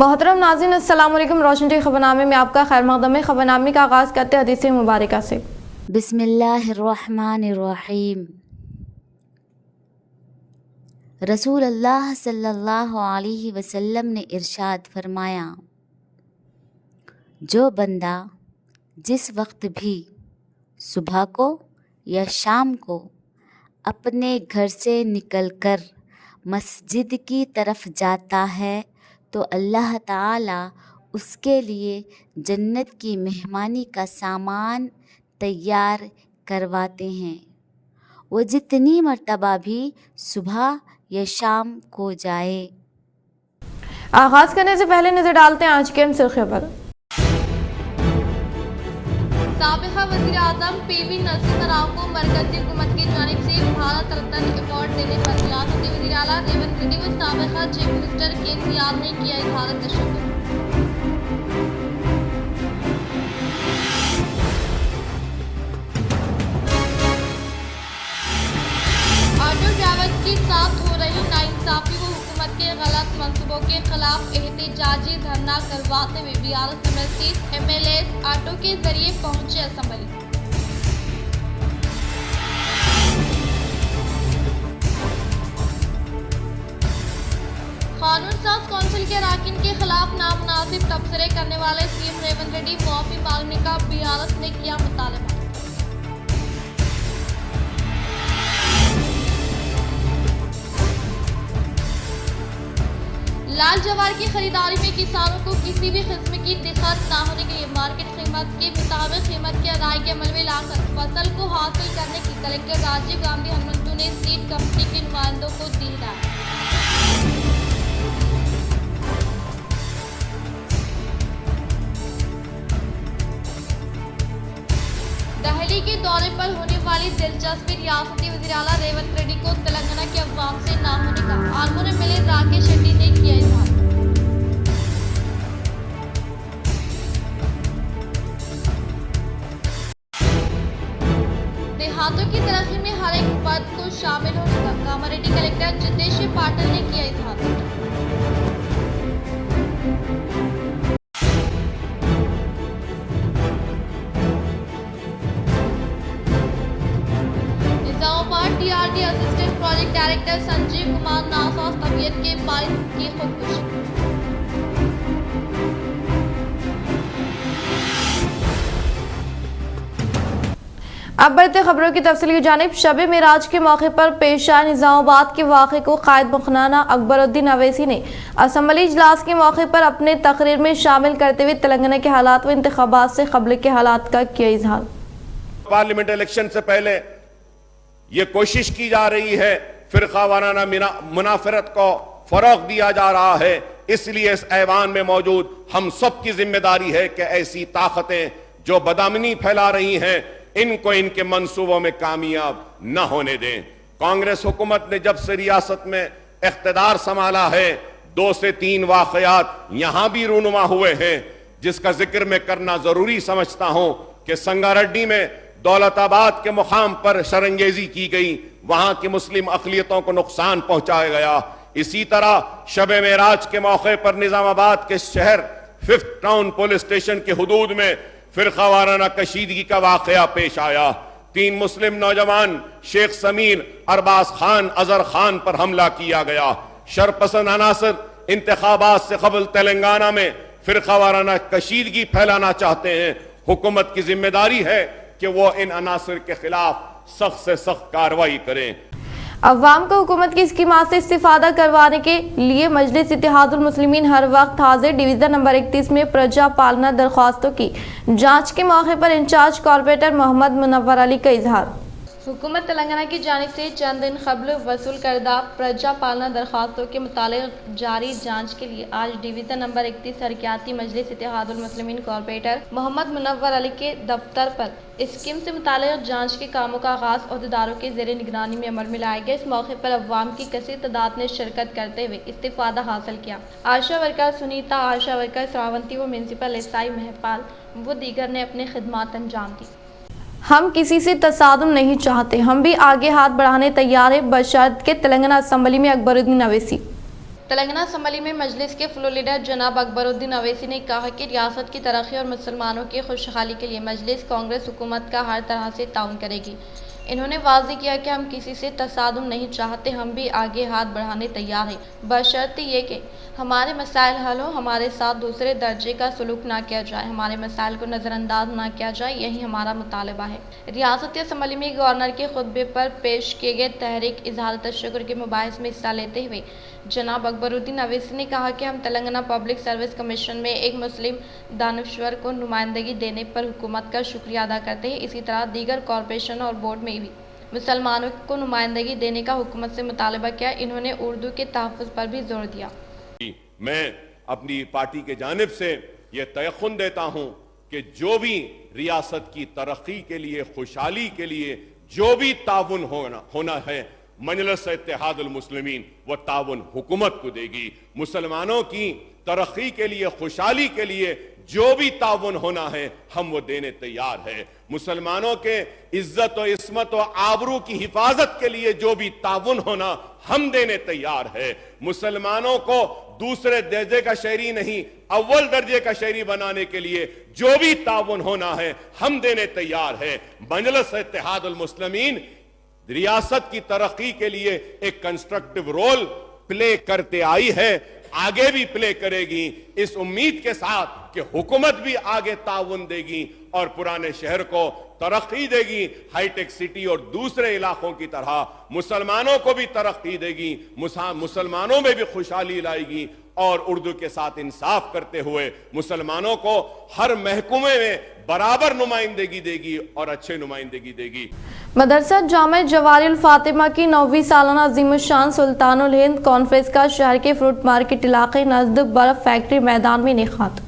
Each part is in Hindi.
मोहतरम नाज़रीन, अस्सलाम वालेकुम। रोशन टी खबरनामे में आपका खैर मक़दम है। खबरनामे का आगाज़ करते हैं हदीस मुबारक से। बिस्मिल्लाहिर्रहमानिर्रहीम। रसूल अल्लाह सल्लल्लाहु अलैहि वसल्लम ने इरशाद फरमाया, जो बंदा जिस वक्त भी सुबह को या शाम को अपने घर से निकलकर मस्जिद की तरफ जाता है तो अल्लाह ताला उसके लिए जन्नत की मेहमानी का सामान तैयार करवाते हैं। वो जितनी मर्तबा भी सुबह या शाम को जाए। आगाज़ करने से पहले नज़र डालते हैं आज के अहम सुर्खियों पर। साबिक़ा वज़ीर आज़म पीवी नरसिम्हा राव को मरकज़ी हुकूमत की जानिब से भारत रत्न अवार्ड देने पर रियासती वज़ीर आला रेवंत रेड्डी व साबिक़ा चीफ मिनिस्टर के याद ने किया इज़हार तशक्कुर। ऑटो ड्राइवर के साथ हो रही नाइंसाफ़ी व हुकूमत के गलत मंसूबों के खिलाफ एहतजाजी धरना करवाते हुए BRS नंबर MLA ऑटो के जरिए पहुंचे असम्बली। कानून साज कौंसिल के अरकान के खिलाफ नामुनासिब तबसरे करने वाले CM रेवंत रेड्डी माफी मांगने का BRS ने किया मुतालबा। लाल जवार की खरीदारी में किसानों को किसी भी किस्म की दिक्कत न होने के लिए मार्केट कीमत के मुताबिक कीमत की अदायगी के अमल में लाकर फसल को हासिल करने की कलेक्टर राजीव गांधी हनुमंतु ने सीड कंपनी के नुमाइंदों को दी हिदायत। दहली के दौरे पर होने वाली दिलचस्पी रियासती वज़ीर आला रेवंत रेड्डी को तेलंगाना के अवाम से न होने का आलमों में मिले राकेश रेड्डी ने किया इज़हार। देहातों की तरक्की में हर एक वर्ग को शामिल होने का कामारेड्डी कलेक्टर जितेश पाटिल ने किया इज़हार। TRD assistant project director Sanjeev Kumar NASA's तबीयत के बायस की खुदकुशी। अब बढ़ते खबरों की तफसील की जानिब। शब मेराज के मौके पर पेश आए निज़ामाबाद के वाक़े को कायद मुखनाना अकबरुद्दीन अवैसी ने असम्बली इजलास के मौके पर अपने तकरीर में शामिल करते हुए तेलंगाना के हालात व इंतखाबात से कबल के हालात का किया इज़हार। पार्लियामेंट इलेक्शन से पहले ये कोशिश की जा रही है, फिरका वाराना मुनाफरत को फरोग दिया जा रहा है। इसलिए इस ऐवान में मौजूद हम सब की जिम्मेदारी है कि ऐसी ताकतें जो बदअमनी फैला रही हैं इनको इनके मंसूबों में कामयाब न होने दें। कांग्रेस हुकूमत ने जब से रियासत में इख्तिदार संभाला है 2 से 3 वाकयात यहां भी रूनुमा हुए हैं, जिसका जिक्र मैं करना जरूरी समझता हूं कि संगारेड्डी में दौलताबाद के मुकाम पर शरंगेजी की गई, वहां की मुस्लिम अक़लियतों को नुकसान पहुंचाया गया। इसी तरह शब मेराज के मौके पर निजामाबाद के शहर 5th टाउन पुलिस स्टेशन के हुदूद में फिरका वाराना कशीदगी का वाकया पेश आया। 3 मुस्लिम नौजवान शेख समीर, अरबाज खान, अजहर खान पर हमला किया गया। शरपसंद अनासर इंतखाबात से कबल तेलंगाना में फिरका वाराना कशीदगी फैलाना चाहते हैं। हुकूमत की जिम्मेदारी है कि वो इन अनासर के खिलाफ सख्त से सख्त कार्रवाई करें। अवाम को हुकूमत की स्कीमात से इस्तिफादा करवाने के लिए मजलिस इत्तेहादुल मुस्लिमीन हर वक्त हाजिर। डिवीज़न नंबर 31 में प्रजा पालना दरख्वास्तों की जांच के मौके पर इंचार्ज कॉर्पोरेटर मोहम्मद मुनव्वर अली का इजहार। हुकूमत तेलंगाना की जानिब से चंद दिन कबल वसूल करदा प्रजा पालना दरख्वास्तों के मुतालिक जारी जांच के लिए आज डिवीज़न नंबर 31 हरकियाती मजलिस इत्तेहादुल मुस्लिमीन कॉर्पोरेटर मोहम्मद मुनव्वर अली के दफ्तर पर स्कीम से मुतालिक जांच के कामों का आगाज अहदेदारों के ज़ेरे निगरानी में अमल में लाया गया। इस मौके पर अवाम की कसीर तादाद ने शिरकत करते हुए इस्तिफादा हासिल किया। आशा वर्कर सुनीता, आशा वर्कर श्रावंती व म्यूनसिपल एसआई महपाल व दीगर ने अपनी खिदमात अंजाम दी। हम किसी से तसादुम नहीं चाहते, हम भी आगे हाथ बढ़ाने तैयार है, बशर्त के तेलंगाना असम्बली में अकबरुद्दीन अवैसी। तेलंगाना असम्बली में मजलिस के फ्लोर लीडर जनाब अकबरुद्दीन अवैसी ने कहा कि रियासत की तरक्की और मुसलमानों की खुशहाली के लिए मजलिस कांग्रेस हुकूमत का हर तरह से ताउन करेगी। इन्होंने वाज़ेह किया कि हम किसी से तसादुम नहीं चाहते, हम भी आगे हाथ बढ़ाने तैयार हैं, बशर्ते ये कि हमारे मसाइल हल हो, हमारे साथ दूसरे दर्जे का सलूक ना किया जाए, हमारे मसाइल को नज़रअंदाज ना किया जाए, यही हमारा मुतालबा है। रियासती असम्बली में गवर्नर के खुतबे पर पेश किए गए तहरीक इजहार तशक्कुर के मुबाहिस में हिस्सा लेते हुए जनाब अकबरुद्दीन अवैसी ने कहा कि हम तेलंगाना पब्लिक सर्विस कमीशन में एक मुस्लिम दानिश्वर को नुमाइंदगी देने पर हुकूमत का शुक्रिया अदा करते हैं। इसी तरह दीगर कॉरपोरेशन और बोर्ड में भी मुसलमानों को नुमाइंदगी देने का हुकूमत से मुतालबा किया। इन्होंने उर्दू के तहफ़्फ़ुज़ पर भी जोर दिया। मैं अपनी पार्टी के जानिब से ये तयक़ुन देता हूं कि जो भी रियासत की तरक्की के लिए, खुशहाली के लिए जो भी ताउन होना है, मजलिस इत्तेहादुल मुस्लिमीन वो ताउन हुकूमत को देगी। मुसलमानों की तरक्की के लिए, खुशहाली के लिए जो भी ताउन होना है हम वो देने तैयार है। मुसलमानों के इज्जत और इस्मत और आबरू की हिफाजत के लिए जो भी ताउन होना हम देने तैयार है। मुसलमानों को दूसरे दर्जे का शहरी नहीं, अव्वल दर्जे का शहरी बनाने के लिए जो भी ताउन होना है हम देने तैयार है। मजलिस इत्तेहादुल मुस्लिमीन रियासत की तरक्की के लिए एक कंस्ट्रक्टिव रोल प्ले करते आई है, आगे भी प्ले करेगी, इस उम्मीद के साथ कि हुकूमत भी आगे ताउन देगी और पुराने शहर को तरक्की देगी, हाईटेक सिटी और दूसरे इलाकों की तरह मुसलमानों को भी तरक्की देगी, मुसलमानों में भी खुशहाली लाएगी और उर्दू के साथ इंसाफ करते हुए मुसलमानों को हर महकमे में बराबर नुमाइंदगी देगी और अच्छे नुमाइंदगी देगी। मदरसा जामे जवारिल फातिमा की 9वीं सालाना अज़ीमुश्शान सुल्तानुल हिंद कॉन्फ्रेंस का शहर के फ्रूट मार्केट इलाके नज़द बर्फ फैक्ट्री मैदान में इनेकाद।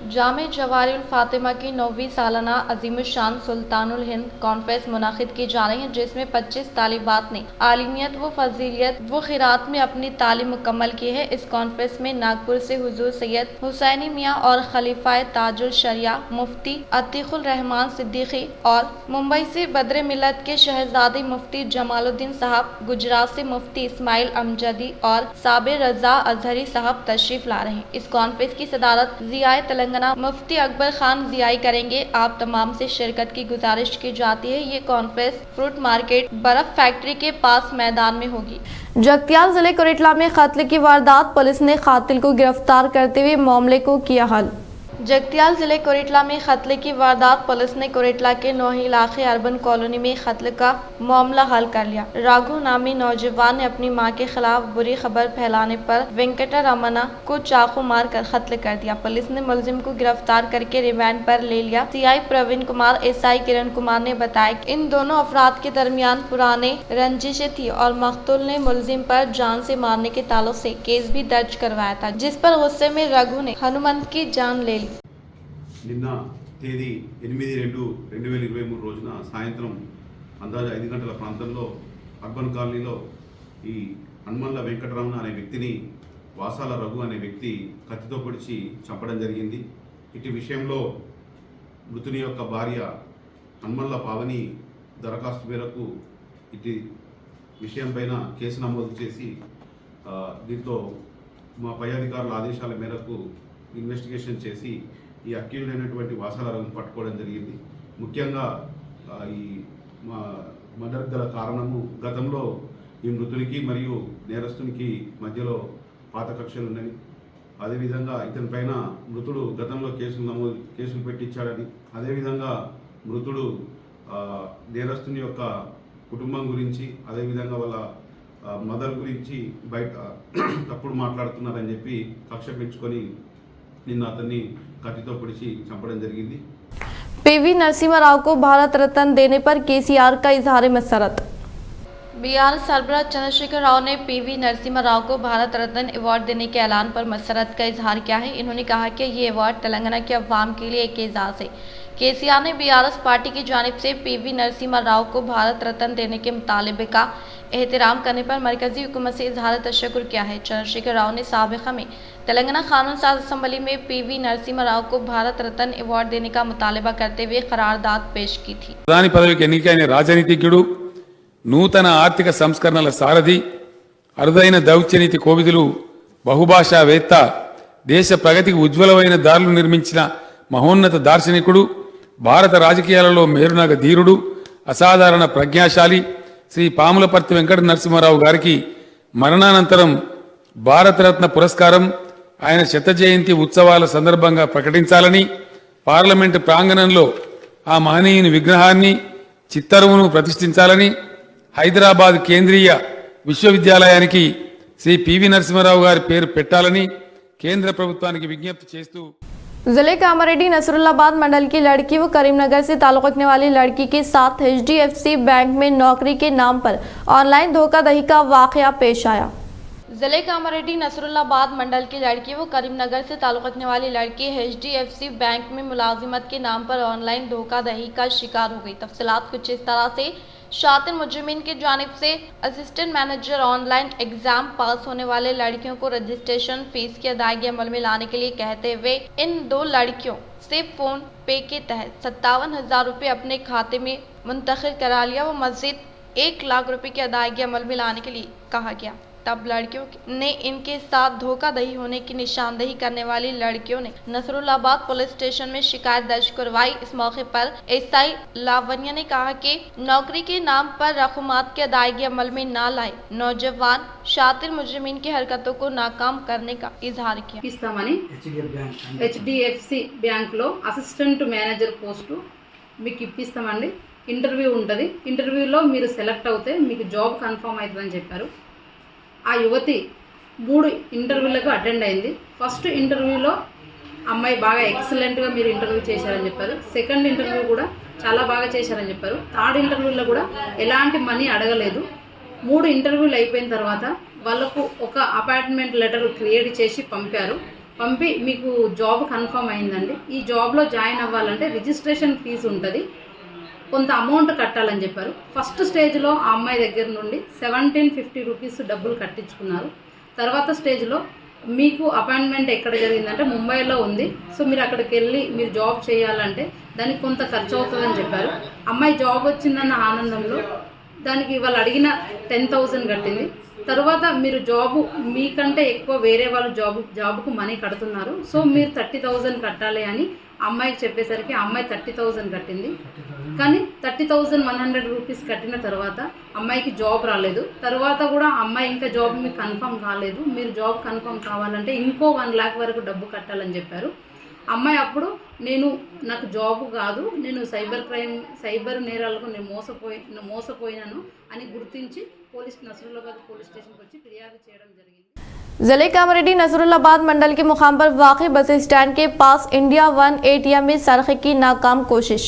जामे जवारिल फातिमा की 9वीं सालाना अज़ीमुश्शान सुल्तानुल हिंद कॉन्फ्रेंस मुनाकिद की जा रही है, जिसमें 25 तालिबात ने आलिमियत व फजीलियत व खिरात में अपनी तालीम मुकम्मल की है। इस कॉन्फ्रेंस में नागपुर से हुजूर सैयद हुसैनी मियाँ और खलीफाए ताजुल शरिया मुफ्ती अतीकुल रहमान सिद्दीकी और मुंबई से बदरे मिलत के शहजादी मुफ्ती जमालुद्दीन साहब, गुजरात से मुफ्ती इस्माइल अमजदी और साबिर रजा अजहरी साहब तशरीफ ला रहे हैं। इस कॉन्फ्रेंस की सदारत ज़ियाए तेलंगाना मुफ्ती अकबर खान ज़ियाई करेंगे। आप तमाम से शिरकत की गुजारिश की जाती है। ये कॉन्फ्रेंस फ्रूट मार्केट बर्फ फैक्ट्री के पास मैदान में होगी। जगतियाल जिले कोरेटला में कत्ल की वारदात, पुलिस ने कातिल को गिरफ्तार करते हुए मामले को किया हल। जगतियाल जिले कोरेटला में कत्ल की वारदात, पुलिस ने कोरेटला के नोही इलाके अर्बन कॉलोनी में कत्ल का मामला हल कर लिया। राघु नामी नौजवान ने अपनी मां के खिलाफ बुरी खबर फैलाने पर वेंकटा रमना को चाकू मार कर कत्ल कर दिया। पुलिस ने मुलजिम को गिरफ्तार करके रिमांड पर ले लिया। सीआई प्रवीण कुमार, एसआई किरण कुमार ने बताया कि इन दोनों अफराद के दरमियान पुराने रंजिशें थी और मकतूल ने मुलजिम पर जान से मारने के ताल्लुक से केस भी दर्ज करवाया था, जिस पर गुस्से में रघु ने हनुमंत की जान ले ली। నిన్న తేదీ 8/2/2023 రోజున సాయంత్రం అందాజ 5 గంటల ప్రాంతంలో అర్బన్ కాలనీలో ఈ హనుమన్ల వెంకటరమణ అనే వ్యక్తిని వాసాల రఘు అనే వ్యక్తి కత్తితో పొడిచి చంపడం జరిగింది. ఇటు విషయంలో మృతుని యొక్క భార్య హనుమన్ల పావని దరఖాస్తు మేరకు ఇటు విషయం పైన కేసు నమోదు చేసి దీంతో మా పై అధికారుల ఆదేశాల మేరకు ఇన్వెస్టిగేషన్ చేసి ఈ అక్యూజ్డ్ అయినటువంటి వాసాల రఘును పట్టుకోవడం జరిగింది. ముఖ్యంగా ఈ మర్డర్ గల కారణము గతంలో ఈ మృతునికి మరియు నేరస్తునికి మధ్యలో పాత కక్షలు ఉన్నవి. అదేవిధంగా ఇతని పైన మృతుడు గతంలో కేసులు పెట్టించాడని, అదేవిధంగా మృతుడు నేరస్తుని యొక్క కుటుంబం గురించి, అదేవిధంగా వాళ్ళ మదర్ గురించి బయట తప్పుడు మాట్లాడుతున్నారని చెప్పి కక్ష పెంచుకొని నిన్న అతన్ని కత్తితో పొడిచి చంపడం జరిగింది. पीवी नरसिम्हा राव को भारत रत्न देने पर केसीआर का इजहार मसरत। बीआर सरबराह चंद्रशेखर राव ने पीवी नरसिम्हा राव को भारत रत्न अवार्ड देने के ऐलान पर मसरत का इजहार किया है। इन्होंने कहा कि ये अवार्ड तेलंगाना के अवाम के लिए एक एजाज़ है। केसीआर ने बीआरएस पार्टी की जानिब से पीवी नरसिम्हा राव को भारत रत्न देने के मुतालबे का एहतराम करने पर मरकजी हुकूमत से इजहार तशक्कुर किया है। चंद्रशेखर राव ने साबिक़ा में तेलंगाना कानून साज असम्बली में पीवी नरसिम्हा राव को भारत रत्न अवार्ड देने का मुतालबा करते हुए करारदाद पेश की थी। ప్రధాని పదవికి ఎన్నికైన రాజనీతిజ్ఞుడు, నూతన ఆర్థిక సంస్కరణల సారథి, అరుదైన దౌత్యనీతి కోవిదులు బహుభాషావేత్త, దేశ ప్రగతికి ఉజ్వలమైన దారులు నిర్మించిన మహోన్నత దార్శనికుడు, భారత రాజకీయాలలో మేరునగ ధీరుడు, అసాధారణ ప్రజ్ఞాశాలి శ్రీ పాములపర్తి వెంకట నరసింహారావు గారికి మరణానంతరం భారతరత్న పురస్కారం ఆయన శత జయంతి ఉత్సవాల సందర్భంగా ప్రకటించాలని, పార్లమెంటు ప్రాంగణంలో ఆ మహనీయుని విగ్రహాన్ని, చిత్తరువును ప్రతిష్ఠించాలని, హైదరాబాద్ కేంద్రీయ విశ్వవిద్యాలయానికి శ్రీ పివి నరసింహారావు గారి పేరు పెట్టాలని కేంద్ర ప్రభుత్వానికి విజ్ఞప్తి చేస్తూ जिले कामारेड्डी नसरुल्लाबाद मंडल की लड़की व करीमनगर से ताल्लुक रखने वाली लड़की के साथ HDFC बैंक में नौकरी के नाम पर ऑनलाइन धोखाधड़ी का वाकया पेश आया। जिले कामारेड्डी नसरुल्लाबाद मंडल की लड़की व करीमनगर से ताल्लुक रखने वाली लड़की HDFC बैंक में मुलाजिमत के नाम पर ऑनलाइन धोखाधड़ी का शिकार हो गई। तफसीलात कुछ इस तरह से, शातिर मुजरिमीन की जानिब से असिस्टेंट मैनेजर ऑनलाइन एग्जाम पास होने वाले लड़कियों को रजिस्ट्रेशन फीस की अदायगी अमल में लाने के लिए कहते हुए इन 2 लड़कियों से फोन पे के तहत 57,000 रुपये अपने खाते में मुंतकिल करा लिया व मज़ीद 1 लाख रुपए की अदायगी अमल में लाने के लिए कहा गया। तब लड़कियों ने इनके साथ धोखाधड़ी होने की निशानदेही करने वाली लड़कियों ने नसरुल्लाबाद पुलिस स्टेशन में शिकायत दर्ज करवाई। इस मौके पर एसआई लावण्या ने कहा कि नौकरी के नाम पर रकूमात की अदायगी अमल में न लाए नौजवान शातिर मुजरिमीन की हरकतों को नाकाम करने का इजहार किया। ఇస్తామని HDFC బ్యాంక్లో అసిస్టెంట్ మేనేజర్ పోస్టు మీకు ఇప్పిస్తామండి, ఇంటర్వ్యూ ఉంటుంది, ఇంటర్వ్యూలో మీరు సెలెక్ట్ అవుతే మీకు జాబ్ కన్ఫర్మ్ అవుతుందని చెప్పారు। ఆ యువతి 3 ఇంటర్వ్యూలకు అటెండ్ అయింది। ఫస్ట్ ఇంటర్వ్యూలో అమ్మాయి బాగా ఎక్సలెంట్గా మీరు ఇంటర్వ్యూ చేశారని చెప్పారు। సెకండ్ ఇంటర్వ్యూ కూడా చాలా బాగా చేశారని చెప్పారు। థర్డ్ ఇంటర్వ్యూలో కూడా ఎలాంటి మనీ అడగలేదు। 3 ఇంటర్వ్యూలు అయిపోయిన తర్వాత వాళ్ళకు ఒక అపాయింట్మెంట్ లెటర్ క్రియేట్ చేసి పంపి మీకు జాబ్ కన్ఫర్మ్ అయిందండి, ఈ జాబ్లో జాయిన్ అవ్వాలంటే రిజిస్ట్రేషన్ ఫీజు ఉంటుంది, కొంత అమౌంట్ కట్టాలని చెప్పారు। ఫస్ట్ స్టేజ్లో ఆ అమ్మాయి దగ్గర నుండి 1750 రూపీస్ డబ్బులు కట్టించుకున్నారు। తర్వాత స్టేజ్లో మీకు అపాయింట్మెంట్ ఎక్కడ జరిగిందంటే ముంబైలో ఉంది, సో మీరు అక్కడికి వెళ్ళి మీరు జాబ్ చేయాలంటే దానికి కొంత ఖర్చు అవుతుందని చెప్పారు। అమ్మాయి జాబ్ వచ్చిందన్న ఆనందంలో దానికి వాళ్ళు అడిగిన 10,000 కట్టింది। తర్వాత మీరు జాబు మీకంటే ఎక్కువ వేరే వాళ్ళు జాబుకు మనీ కడుతున్నారు, సో మీరు 30,000 కట్టాలి అని అమ్మాయికి చెప్పేసరికి ఆ అమ్మాయి 30,000 కట్టింది। కానీ 30,100 రూపీస్ కట్టిన తర్వాత అమ్మాయికి జాబ్ రాలేదు। తర్వాత కూడా అమ్మాయి ఇంకా జాబ్ మీకు కన్ఫర్మ్ కాలేదు, మీరు జాబ్ కన్ఫర్మ్ కావాలంటే ఇంకో 1 లాక్ వరకు డబ్బు కట్టాలని చెప్పారు। అమ్మాయి అప్పుడు నాకు జాబ్ కాదు, నేను సైబర్ నేరాలకు నేను మోసపోయినాను అని గుర్తించి నసరుల్లాబాద్ పోలీస్ స్టేషన్కి వచ్చి ఫిర్యాదు చేయడం జరిగింది। जिले कामारेड्डी नसरुल्लाबाद मंडल के मुकाम पर वाक़ई बस स्टैंड के पास इंडिया 1 ATM में सरखे की नाकाम कोशिश।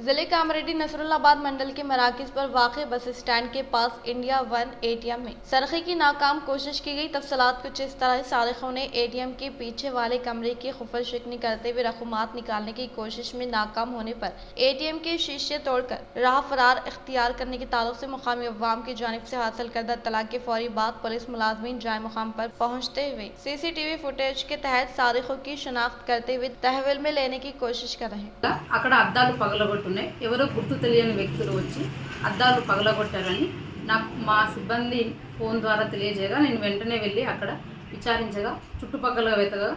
जिले कामारेड्डी नसरुल्लाबाद मंडल के मराकज़ पर वाक़ई बस स्टैंड के पास इंडिया 1 ATM में सरखे की नाकाम कोशिश की गई। तफसीलात कुछ इस तरह, सारिकों ने ATM के पीछे वाले कमरे की खुफर शिकनी करते हुए रकूमात निकालने की कोशिश में नाकाम होने पर ATM के शीशे तोड़कर राह फरार इख्तियार करने के ताल्लुक से मुकामी अवाम की जानिब से हासिल करदा तला के फौरी बाद पुलिस मुलाजमीन जाए मुकाम पर पहुँचते हुए CCTV फुटेज के तहत सारिकों की शनाख्त करते हुए तहवील में लेने की कोशिश कर रहे हैं। అక్కడ అద్దాలు పగలగొట్టున్నాయి, ఎవరో గుర్తు తెలియని వ్యక్తులు వచ్చి అద్దాలు పగలగొట్టారని నాకు మా సిబ్బంది ఫోన్ ద్వారా తెలియజేయగా నేను వెంటనే వెళ్ళి అక్కడ విచారించగా చుట్టుపక్కల వెతగా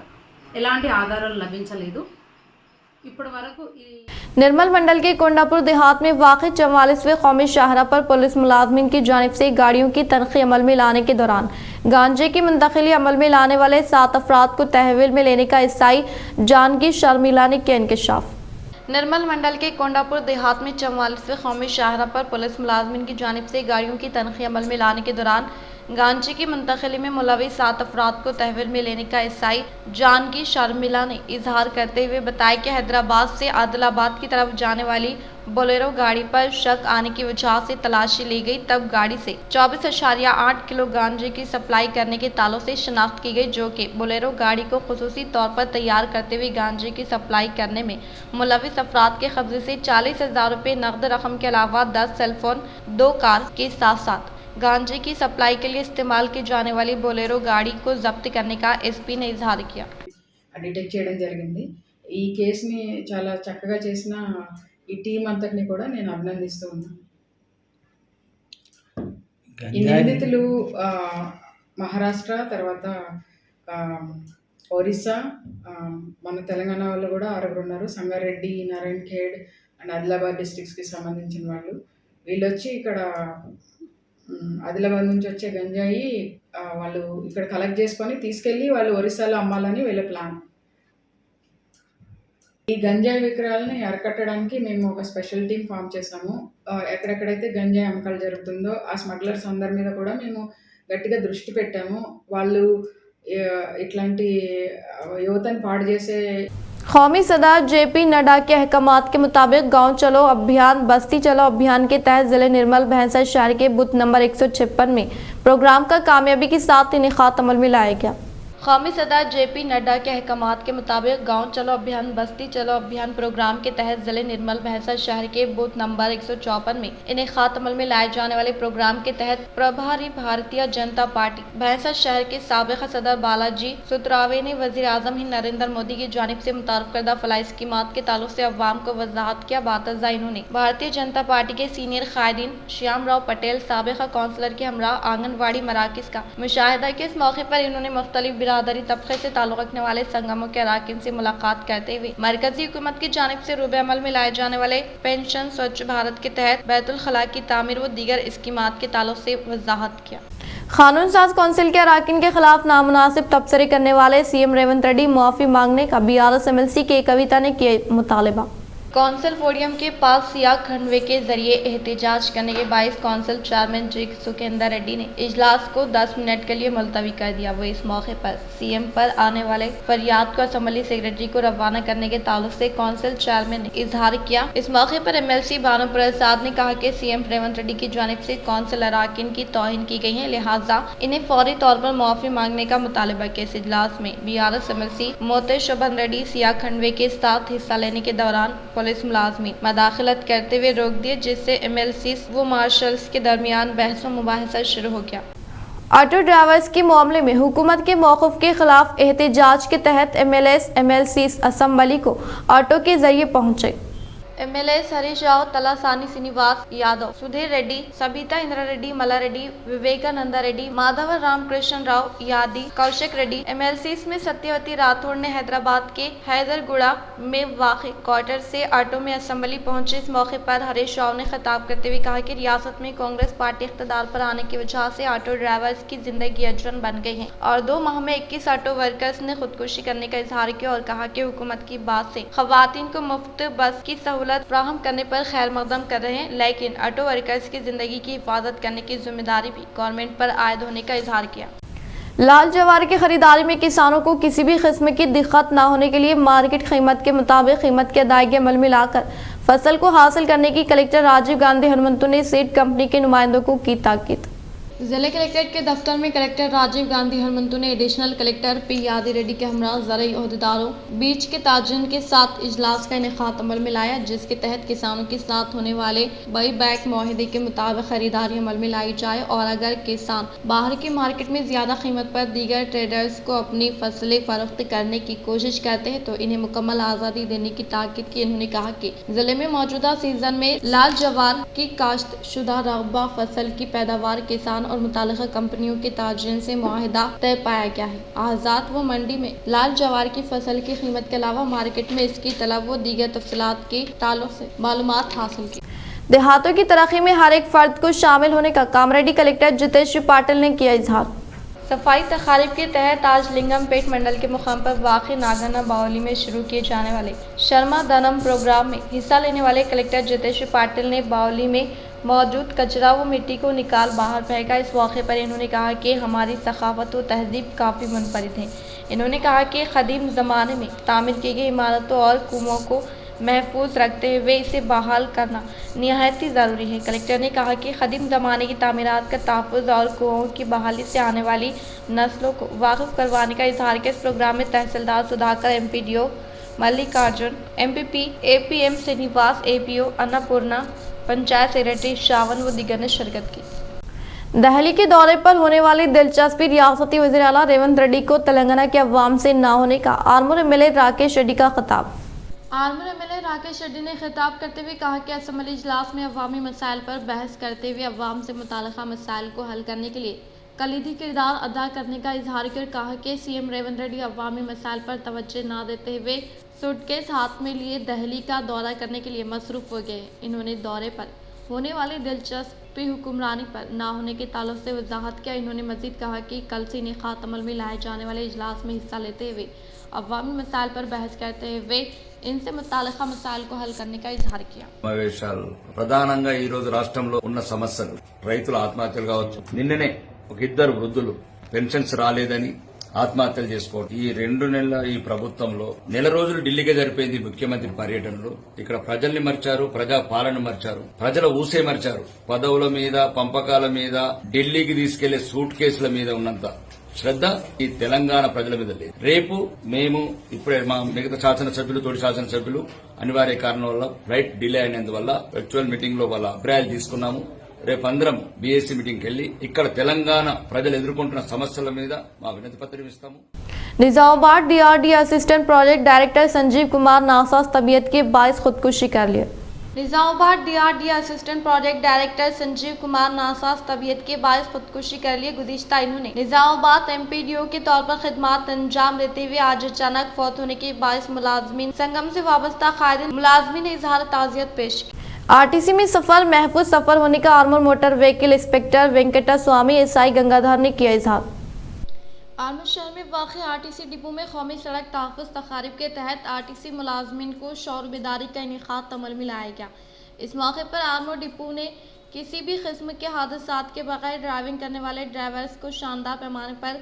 ఎలాంటి ఆధారాలు లభించలేదు। ఇప్పటి వరకు निर्मल मंडल के कोंडापुर देहात में वाक़ 44वें कौमी शाहरा पर पुलिस मुलाजमीन की जानिब से गाड़ियों की तनख्वाह अमल में लाने के दौरान गांजे की मुंतकिली अमल में लाने वाले 7 अफराद को तहवील में लेने का ईसाई जानगी शर्मिला ने किया इंकशाफ। निर्मल मंडल के कोंडापुर देहात में 44वें कौमी शाहरा पर पुलिस मुलाजमीन की जानिब से गाड़ियों की तनख्वाह अमल में लाने के दौरान गांजे की मुंतकिली में मुलविस 7 अफराद को तहवील में लेने का ईसाई जानगी शर्मिला ने इजहार करते हुए बताया कि हैदराबाद से आदिलाबाद की तरफ जाने वाली बोलेरो गाड़ी पर शक आने की वजह से तलाशी ली गई। तब गाड़ी से 24.8 किलो गांजे की सप्लाई करने के ताल्लुक से शनाख्त की गई, जो कि बोलेरो गाड़ी को खुसूसी तौर पर तैयार करते हुए गांजे की सप्लाई करने में मुलविस अफराद के कब्जे से 40,000 रुपये नकद रकम के अलावा 10 सेलफोन, 2 कार के साथ साथ गांजे की सप्लाई के लिए इस्तेमाल की जाने वाली बोलेरो गाड़ी को जब्त करने का एसपी ने इजहार किया। డిటెక్ట్ చేయడం జరిగింది। ఈ కేసుని చాలా చక్కగా చేసిన ఈ టీం అంతటిని కూడా నేను అభినందిస్తూ ఉన్నాను। ఈ నిందితులు మహారాష్ట్ర తర్వాత ఒరిస్సా, మన తెలంగాణ వాళ్ళు కూడా 6 ఉన్నారు. సంగారెడ్డి, నారాయణ్ ఖేడ్ అండ్ ఆదిలాబాద్ డిస్ట్రిక్ట్స్కి సంబంధించిన వాళ్ళు. వీళ్ళొచ్చి ఇక్కడ ఆదిలాబాద్ నుంచి వచ్చే గంజాయి వాళ్ళు ఇక్కడ కలెక్ట్ చేసుకొని తీసుకెళ్ళి వాళ్ళు ఒరిస్సాలో అమ్మాలని వీళ్ళ ప్లాన్. ఈ గంజాయి విక్రయాలని అరికట్టడానికి మేము ఒక స్పెషల్ టీమ్ ఫామ్ చేసాము. ఎక్కడెక్కడైతే గంజాయి అమ్మకాలు జరుగుతుందో ఆ స్మగ్లర్స్ అందరి మీద కూడా మేము గట్టిగా దృష్టి పెట్టాము. వాళ్ళు ఇట్లాంటి యువతను పాడు చేసే कौमी सदर जेपी नड्डा के अहकामात के मुताबिक गांव चलो अभियान बस्ती चलो अभियान के तहत जिले निर्मल भैंसा शहर के बूथ नंबर 156 में प्रोग्राम का कामयाबी के साथ इनेकाद अमल में लाया गया। कौमी सदर जेपी नड्डा के अहकामात के मुताबिक गांव चलो अभियान बस्ती चलो अभियान प्रोग्राम के तहत जिले निर्मल भैंसा शहर के बूथ नंबर 154 में इनेकाद अमल में लाए जाने वाले प्रोग्राम के तहत प्रभारी भारतीय जनता पार्टी भैंसा शहर के साबिक़ सदर बालाजी सुतरावे ने वज़ीर आज़म हिंद नरेंद्र मोदी की जानिब से मुतारफ़ करदा फलाई स्कीमात के ताल्लुक से अवाम को वजाहत किया। बातज़ा इन्होंने भारतीय जनता पार्टी के सीनियर कायदीन श्याम राव पटेल साबिक़ काउंसलर के हमरा आंगनबाड़ी मराकज़ का मुशाहिदा किया। इस मौके पर इन्होंने मुख्तलिफ बिरादरी तबके से ताल्लुक़ रखने वाले संगमों के अराकीन से मुलाकात करते हुए मरकजी हुकूमत की जानिब से रूबे अमल में लाए जाने वाले पेंशन स्वच्छ भारत के तहत बैतुल खला की तामीर व दीगर स्कीमात के ताल्लुक से वजाहत किया। कानून साज कौंसिल के अराकीन के खिलाफ नामुनासिब तबसरे करने वाले सीएम रेवंत रेड्डी मुआफ़ी मांगने का BRS MLC के कविता ने किया मुतालबा। कौंसिल पोडियम के पास सिया खंडवे के जरिए एहतजाज करने के बायस कौंसिल चेयरमैन जिग सुकेंदर रेड्डी ने इजलास को 10 मिनट के लिए मुलतवी कर दिया। वो इस मौके पर सीएम पर आने वाले फरियाद को असम्बली सेक्रेटरी को रवाना करने के ताल्लुक से कौंसिल चेयरमैन ने इजहार किया। इस मौके पर MLC भानु प्रसाद ने कहा कि सीएम रेवंत रेड्डी की जानिब से कौंसिल अराकीन की तौहीन की गई है, लिहाजा इन्हें फौरी तौर पर मुआफ़ी मांगने का मुतालबा किया। इस इजलास में BRS MLC मोते शोभन रेड्डी सिया खंडवे के साथ हिस्सा लेने के दौरान पुलिस मुलाजमीन मदाखलत करते हुए रोक दिए, जिससे MLC व मार्शल्स के दरमियान बहस व मुबाहिसा शुरू हो गया। ऑटो ड्राइवर्स के मामले में हुकूमत के मौक़िफ़ के खिलाफ एहतजाज के तहत MLAs MLCs असम्बली को ऑटो के जरिए पहुंचे। MLAs हरीश राव, तलासानी श्रीनिवास यादव, सुधीर रेड्डी, सबिता इंद्रा रेड्डी, मला रेड्डी, विवेकानंदा रेड्डी, माधव रामकृष्ण राव यादी, कौशिक रेड्डी। MLCs में सत्यवती राठौड़ ने हैदराबाद के हैदरगुड़ा में वाक़ई क्वार्टर से ऑटो में असम्बली पहुंचे। इस मौके पर हरीश राव ने खिताब करते हुए कहा कि रियासत में कांग्रेस पार्टी इख्तिदार पर आने की वजह से ऑटो ड्राइवर्स की जिंदगी अजरन बन गई है और 2 माह में 21 ऑटो वर्कर्स ने खुदकुशी करने का इजहार किया और कहा कि हुकूमत की बात से खवातीन को मुफ्त बस की सहूलत फ्राहम करने पर खैर मकदम कर रहे हैं, लेकिन ऑटो वर्कर्स की जिंदगी की हिफाजत करने की जिम्मेदारी भी गवर्नमेंट पर आयद होने का इजहार किया। लाल जवार की खरीदारी में किसानों को किसी भी किस्म की दिक्कत न होने के लिए मार्केट कीमत के मुताबिक कीमत की अदायगी अमल में लाकर फसल को हासिल करने की कलेक्टर राजीव गांधी हनुमंतु ने सीड कंपनी के नुमाइंदों को की ताकीद। जिले कलेक्ट्रेट के दफ्तर में कलेक्टर राजीव गांधी हनुमंतु ने एडिशनल कलेक्टर P यादी रेड्डी के हमरा ज़राई ओहदेदारों बीच के ताजिन के साथ इजलास का इनेकाद अमल में लाया, जिसके तहत किसानों के साथ होने वाले बई बैक माहिदे के मुताबिक खरीदारी अमल में लाई जाए और अगर किसान बाहर की मार्केट में ज़्यादा कीमत पर दीगर ट्रेडर्स को अपनी फसलें फरोख्त करने की कोशिश करते हैं तो इन्हें मुकम्मल आज़ादी देने की ताकीद की। उन्होंने कहा कि जिले में मौजूदा सीजन में लाल जवार की काश्त शुदा रकबा फसल की पैदावार किसान और मुतालिका कंपनियों के ताजिन से मुआहिदा तय पाया गया है। आज़ाद व मंडी में लाल जवार की फसल की कीमत के अलावा मार्केट में इसकी तलब व दीगर तफसीलात के ताल्लुक से मालूमात हासिल की। देहातों की तरक्की में हर एक फर्द को शामिल होने का कामरेड्डी कलेक्टर जितेश पाटिल ने किया इजहार। सफाई तकारीब के तहत आज लिंगमपेट मंडल के मुकाम पर वाक़ नागना बावली में शुरू किए जाने वाले शर्मा दनम प्रोग्राम में हिस्सा लेने वाले कलेक्टर जितेश पाटिल ने बावली में मौजूद कचरा व मिट्टी को निकाल बाहर फेंका। इस मौके पर इन्होंने कहा कि हमारी सखावत व तहजीब काफ़ी मुनफरिद है। इन्होंने कहा कि कदीम ज़माने में तामीर की गई इमारतों और कुओं को महफूज रखते हुए इसे बहाल करना निहायत ही ज़रूरी है। कलेक्टर ने कहा कि कदीम ज़माने की तामीरात का तहफ़्फ़ुज़ और कुओं की बहाली से आने वाली नस्लों को वाकिफ़ करवाने का इजहार किया। इस प्रोग्राम में tehsildar Sudhakar, MPDO Mallikarjun, MPP APM Srinivas, APO Annapurna, panchayat secretary Shavan व दीगर ने शिरकत की। दहली के दौरे पर होने वाली दिलचस्पी रियासती वज़ीर आला रेवंत रेड्डी को तेलंगाना के अवाम से न होने का आर्मूर MLA राकेश रेड्डी का खिताब। आर्मूर MLA राकेश रेड्डी ने खिताब करते हुए कहा कि असम्बली इजलास में अवामी मसाइल पर बहस करते हुए अवाम से मुताल्लिक़ा मसाइल को हल करने के लिए कलीदी किरदार अदा करने का इजहार कर कहा कि सीएम रेवंत रेड्डी अवामी मसाइल पर तवज्जो न देते हुए सूटकेस हाथ में लिए दिल्ली का दौरा करने के लिए मसरूफ हो गए। इन्होंने दौरे पर होने वाली दिलचस्पी हुक्मरानी पर न होने के ताल्लुक से वजाहत किया। इन्होंने मजीद कहा कि कल से इनेकाद अमल में लाए जाने वाले इजलास में हिस्सा लेते हुए अवामी मसाइल पर बहस करते हुए इनसे मुताल्लिका मसाइल को हल करने का इजहार किया। సమావేశాలు ప్రధానంగా ఈ రోజు రాష్ట్రంలో ఉన్న సమస్యలు రైతుల ఆత్మహత్యలు కావచ్చు. నిన్ననే ఒక ఇద్దరు వృద్ధులు పెన్షన్స్ రాలేదని ఆత్మహత్యలు చేసుకోవడం. ఈ 2 నెలల ఈ ప్రభుత్వంలో నెల రోజులు ఢిల్లీగా జరిపోయింది ముఖ్యమంత్రి పర్యటనలో. ఇక్కడ ప్రజల్ని మర్చారు, ప్రజా పాలన మర్చారు, ప్రజల ఊసే మర్చారు. పదవుల మీద, పంపకాల మీద, ఢిల్లీకి తీసుకెళ్లే సూట్ కేసుల మీద ఉన్నంత శ్రద్ధ ఈ తెలంగాణ ప్రజల మీద లేదు. రేపు మేము ఇప్పుడే మా మిగతా శాసనసభ్యులు, తోటి శాసనసభ్యులు అనివార్య కారణం వల్ల ఫ్లైట్ డిలే అయినందువల్ల వర్చువల్ మీటింగ్ లో వాళ్ళ అభిప్రాయాలు తీసుకున్నాము. రేపు అందరం బీఎస్సీ మీటింగ్కి వెళ్లి ఇక్కడ తెలంగాణ ప్రజలు ఎదుర్కొంటున్న సమస్యల మీద మా వినతి పత్రం ఇస్తాము. Nizamabad DRD assistant project director Sanjeev Kumar NASA's तबीयत के बायस खुदकुशी कर लिया। Nizamabad DRD assistant project director Sanjeev Kumar NASA's तबीयत के बायस खुदकुशी कर लिए। गुज़िश्ता इन्होंने निजामाबाद एमपीडीओ के तौर पर खिदमत अंजाम देते हुए आज अचानक फौत होने के बायस मुलाजमीन संगम से वाबस्ता कायदीन मुलाजमीन ने इजहार ताज़ियत पेश की। आरटीसी में सफर महफूज सफर होने का आर्मर motor vehicle inspector Venkata Swamy SI Gangadhar ने किया इजहार। आर्मर शहर में वाक़ आरटीसी डिपो में कौमी सड़क तहफ़्फ़ुज़ तक़ारीब के तहत आरटीसी मुलाजमीन को शौर बेदारी का इनेकाद अमल में लाया गया। इस मौके पर आर्मर डिपो ने किसी भी किस्म के हादसात के बगैर ड्राइविंग करने वाले ड्राइवर्स को शानदार पैमाने पर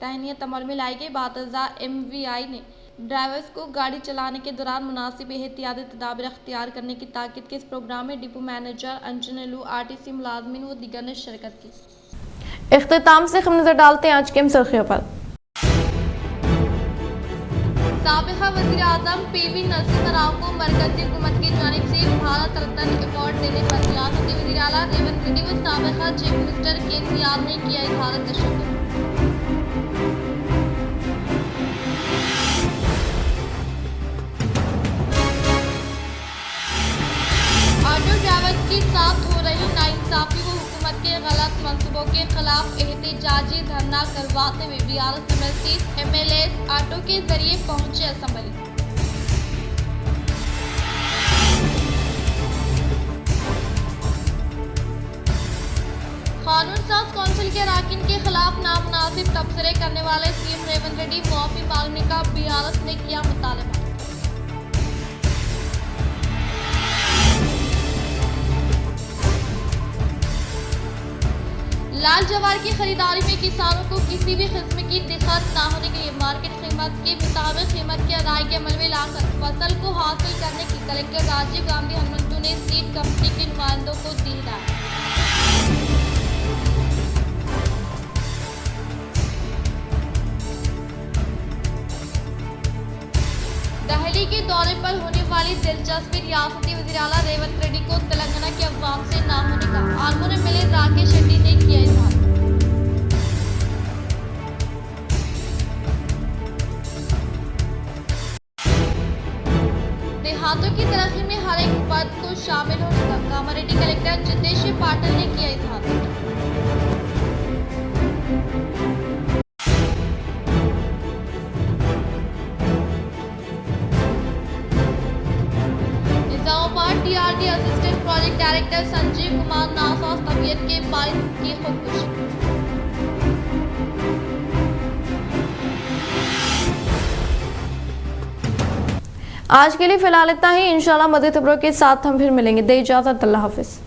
तहनीत अमल में लाई गई। बातज़ा MVI ने ड्राइवर्स को गाड़ी चलाने के दौरान मुनासिब एहतियाती तदाबीर अख्तियार करने की ताकीद की। इस प्रोग्राम में डिपो मैनेजर अंजनलू, आरटीसी मुलाजमीन व दीगर ने शिरकत की। इख्तिताम से हम नजर डालते हैं आज की सुर्खियों पर। साबिक़ा वज़ीर आज़म PV नरसिम्हा राव को मरकज़ी हुकूमत की जानिब से भारत रत्न अवार्ड देने पर रियासती वज़ीर आला रेवंत रेड्डी व साबिक़ा चीफ मिनिस्टर KCR ने किया इज़हार तशक्कुर। ऑटो ड्राइवर के साथ हो रही नाइंसाफी व हुकूमत के गलत मंसूबों के खिलाफ एहतजाजी धरना करवाते हुए BRS MLAs ऑटो के जरिए पहुंचे असम्बली। कानून साज कौंसिल के अरकान के खिलाफ नामुनासिब तबसरे करने वाले सीएम रेवंत रेड्डी मुआफ़ी मांगने का BRS ने किया मुतालबा। लाल जवार की खरीदारी में किसानों को किसी भी किस्म की दिक्कत न होने के लिए मार्केट कीमत के मुताबिक कीमत की अदायगी के अमल में लाकर फसल को हासिल करने की कलेक्टर राजीव गांधी हनुमंतु ने सीड कंपनी के नुमाइंदों को दी हिदायत। दिल्ली के दौरे पर होने वाली दिलचस्पी रियासती वज़ीर आला रेवंत रेड्डी को तेलंगाना के अवाम से न होने का आर्मर MLA राकेश रेड्डी ने किया इज़हार। देहातों की तरक्की में हर एक वर्ग को शामिल होने का कामारेड्डी कलेक्टर जितेश पाटिल ने किया इज़हार। DRD assistant project director Sanjeev Kumar NASA's तबीयत के बायस की खुदकुशी। आज के लिए फिलहाल इतना ही। इंशाल्लाह मज़ीद खबरों के साथ हम फिर मिलेंगे। दे इजाज़त, अल्लाह हाफिज़।